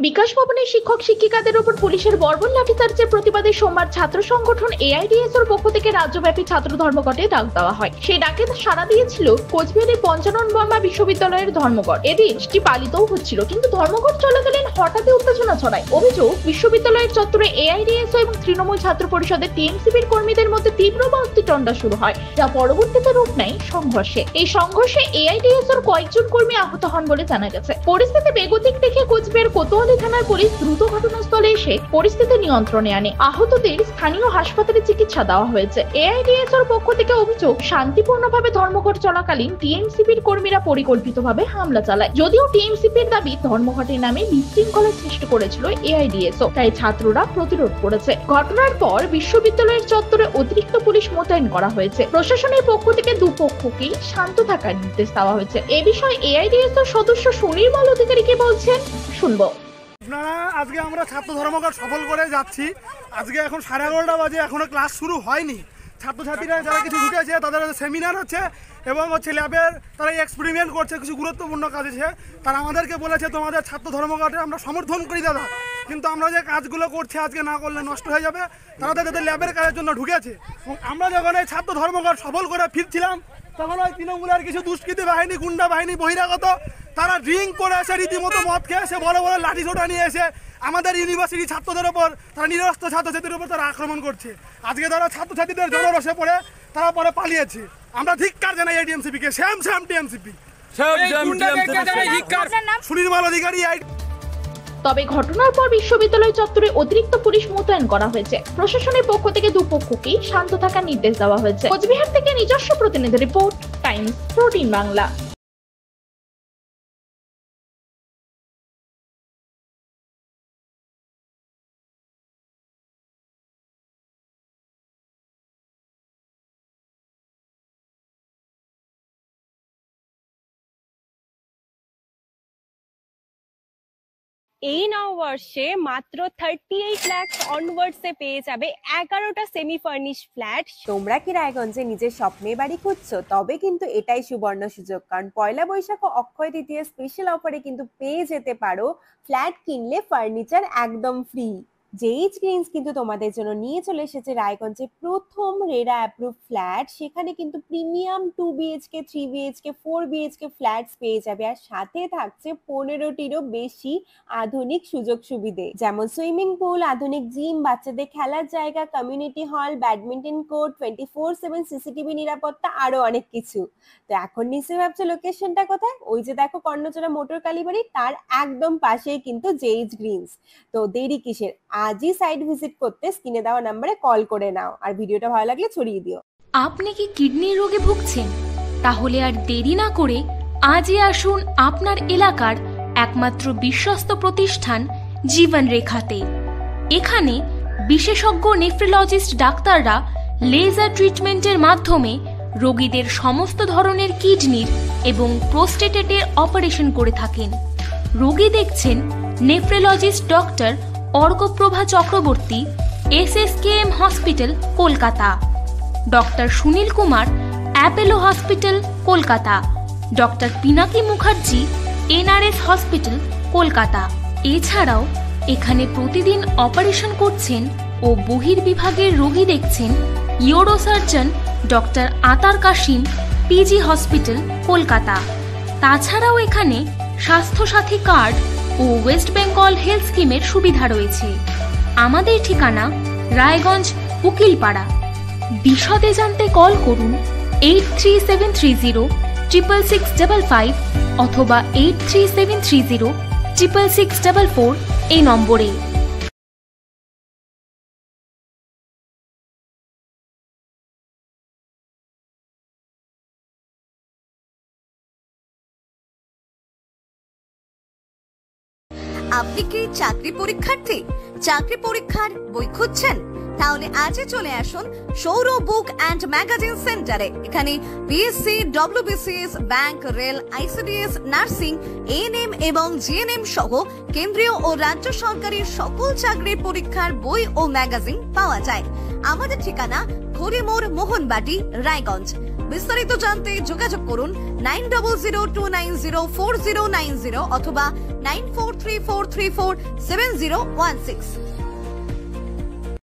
বিকাশ ভবনের শিক্ষক শিক্ষিকাদের উপর পুলিশের বর্বর লাঠিচার্জের প্রতিবাদে সোমবার ছাত্র সংগঠন এআইডিএসওর পক্ষ থেকে রাজ্যব্যাপী ছাত্র ধর্মঘটে ডাক দেওয়া হয়। সেই ডাকে সাড়া দিয়েছিল কোচবিহারের পঞ্চানন বর্মা বিশ্ববিদ্যালয়ের ধর্মঘট। এদিন সেটি পালিতও হচ্ছিল, কিন্তু ধর্মঘট চলাকালীন হঠাৎই উত্তেজনা ছড়ায়। অভিযোগ, বিশ্ববিদ্যালয়ের চত্বরে এআইডিএসও এবং তৃণমূল ছাত্র পরিষদের টিএমসিপির কর্মীদের মধ্যে তীব্র বাস্তুতণ্ডা শুরু হয়, যা পরবর্তীতে রূপ নেয় সংঘর্ষে। এই সংঘর্ষে এআইডিএসওর কয়েকজন কর্মী আহত হন বলে জানা গেছে। পরিস্থিতি বেগতিক দেখে কোচবিহার কোতোয়ালি থানার পুলিশ দ্রুত ঘটনাস্থলে এসে পরিস্থিতি নিয়ন্ত্রণে আনে। আহতদের স্থানীয় হাসপাতালে চিকিৎসা দেওয়া হয়েছে। এআইডিএসওর পক্ষ থেকে অভিযোগ, শান্তিপূর্ণভাবে ধর্মঘট চলাকালীন টিএমসিপির কর্মীরা পরিকল্পিতভাবে হামলা চালায়। যদিও টিএমসিপির দাবি ধর্মঘটের নামে বিশৃঙ্খলা সৃষ্টি করেছিল এআইডিএসও, তাই ছাত্ররা প্রতিরোধ করেছে। ঘটনার পর বিশ্ববিদ্যালয়ের চত্বরে অতিরিক্ত পুলিশ মোতায়েন করা হয়েছে। প্রশাসনের পক্ষ থেকে দুপক্ষকেই শান্ত থাকার নির্দেশ দেওয়া হয়েছে। এ বিষয়ে এআইডিএসওর সদস্য সুনির্মল অধিকারী কি বলছেন শুনবো। আজকে আমরা ছাত্র ধর্মঘট সফল করে যাচ্ছি। আজকে এখন 11:30 বাজে, এখনো ক্লাস শুরু হয়নি। ছাত্রছাত্রীরা যারা কিছু ঢুকেছে তাদের সেমিনার হচ্ছে এবং ল্যাবের তারা এক্সপেরিমেন্ট করছে, কিছু গুরুত্বপূর্ণ কাজ আছে। তারা আমাদেরকে বলেছে তোমাদের ছাত্র ধর্মঘটে আমরা সমর্থন করি দাদা, কিন্তু আমরা যে কাজগুলো করছি আজকে না করলে নষ্ট হয়ে যাবে। তারা তাদের ল্যাবের কাজের জন্য ঢুকেছে। এবং আমরা যখন এই ছাত্র ধর্মঘট সফল করে ফিরছিলাম তখন ওই তৃণমূলের কিছু দুষ্কৃতী বাহিনী, গুন্ডা বাহিনী, বহিরাগত তারা ড্রিঙ্ক করে এসে রীতিমতো মদ খেয়ে এসে বড় বড় লাঠি ছোটা নিয়ে এসে আমাদের ইউনিভার্সিটি ছাত্রদের উপর, তারা নিরস্ত্র ছাত্রছাত্রীদের উপর তারা আক্রমণ করছে। আজকে তারা ছাত্রছাত্রীদের জনরসে পড়ে তারা পরে পালিয়েছে। আমরা ধিক্কার জানাই এই টিএমসিপিকে। শ্যাম টিএমসিপি, সুনির্মল অধিকারী। তবে ঘটনার পর বিশ্ববিদ্যালয় চত্বরে অতিরিক্ত পুলিশ মোতায়েন করা হয়েছে। প্রশাসনের পক্ষ থেকে দুপক্ষকেই শান্ত থাকার নির্দেশ দেওয়া হয়েছে। কোচবিহার থেকে নিজস্ব প্রতিনিধি রিপোর্ট, টাইমস 14 বাংলা। এই নববর্ষে মাত্র 38 লাখ অনওয়ার্ডসে পেয়ে যাবে 11টা সেমি ফার্নিশ ফ্ল্যাট। তোমরা কি রায়গঞ্জে নিজের স্বপ্নের বাড়ি খুঁজছো? তবে কিন্তু এটাই সুবর্ণ সুযোগ, কারণ পয়লা বৈশাখ ও অক্ষয় তৃতীয়া স্পেশাল অফারে কিন্তু পেয়ে যেতে পারো ফ্ল্যাট কিনলে ফার্নিচার একদম ফ্রি। জেইচ গ্রিনস কিন্তু তোমাদের জন্য নিয়ে চলে এসেছে রায়গঞ্জে প্রথম রেরা অ্যাপ্রুভ ফ্ল্যাট। সেখানে কিন্তু premium 2 BHK, 3 BHK, 4 BHK flats পেয়ে যাবে, আর সাথে থাকছে 15টিরও বেশি আধুনিক সুযোগ সুবিধে, যেমন সুইমিং পুল, আধুনিক জিম, বাচ্চাদের খেলার জায়গা, community hall, badminton court, 24/7 CCTV নিরাপত্তা, আরো অনেক কিছু। তো এখন নিশ্চয়ই ভাবছো লোকেশনটা কোথায়? ওই যে দেখো কর্ণচূড়া মোটর কালীবাড়ি, তার একদম পাশেই কিন্তু জেইচ গ্রিনস। তো দেরি কিসের? আজই সাইট ভিজিট করতে স্ক্রিনে দেওয়া নম্বরে কল করে নাও, আর ভিডিওটা ভালো লাগলে ছড়িয়ে দিও। আপনি কি কিডনির রোগে ভুগছেন? তাহলে আর দেরি না করে আজই আসুন আপনার এলাকার একমাত্র বিশ্বস্ত প্রতিষ্ঠান জীবন রেখাতে। এখানে বিশেষজ্ঞ নেফ্রোলজিস্ট ডাক্তাররা লেজার ট্রিটমেন্টের মাধ্যমে রোগীদের সমস্ত ধরনের কিডনির এবং প্রোস্টেটের অপারেশন করে থাকেন। রোগী দেখছেন nephrologist doctor Arkaprava Chakraborty, SSKM hospital, Kolkata. Doctor Sunil Kumar, Apollo hospital, Kolkata. Doctor Pinaki Mukherjee, NRS hospital, Kolkata. এছাড়াও এখানে প্রতিদিন অপারেশন করছেন ও বহির্বিভাগের রোগী দেখছেন ইউরোসার্জন ডক্টর আতার কাশিম, PG হসপিটাল, কলকাতা। তাছাড়াও এখানে স্বাস্থ্যসাথী কার্ড ও ওয়েস্ট বেঙ্গল হেলথ স্কিমের সুবিধা রয়েছে। আমাদের ঠিকানা রায়গঞ্জ, উকিলপাড়া। বিশদে জানতে কল করুন 8373066655 অথবা 8373066644 এই নম্বরে। আপনি কি চাকরি পরীক্ষার্থী? চাকরি পরীক্ষার বই খুঁজছেন? তাহলে আজই চলে আসুন সৌর বুক অ্যান্ড ম্যাগাজিন সেন্টারে। এখানে BSc, WBCS, bank, rail, ICDS, nursing, ANM এবং GNM সহ কেন্দ্রীয় ও রাজ্য সরকারি সকল চাকরির পরীক্ষার বই ও ম্যাগাজিন পাওয়া যায়। আমাদের ঠিকানা ঘড়িমোড়, মোহনবাটি, রায়গঞ্জ। বিস্তারিত জানতে যোগাযোগ করুন 9002904090 অথবা 9434347016।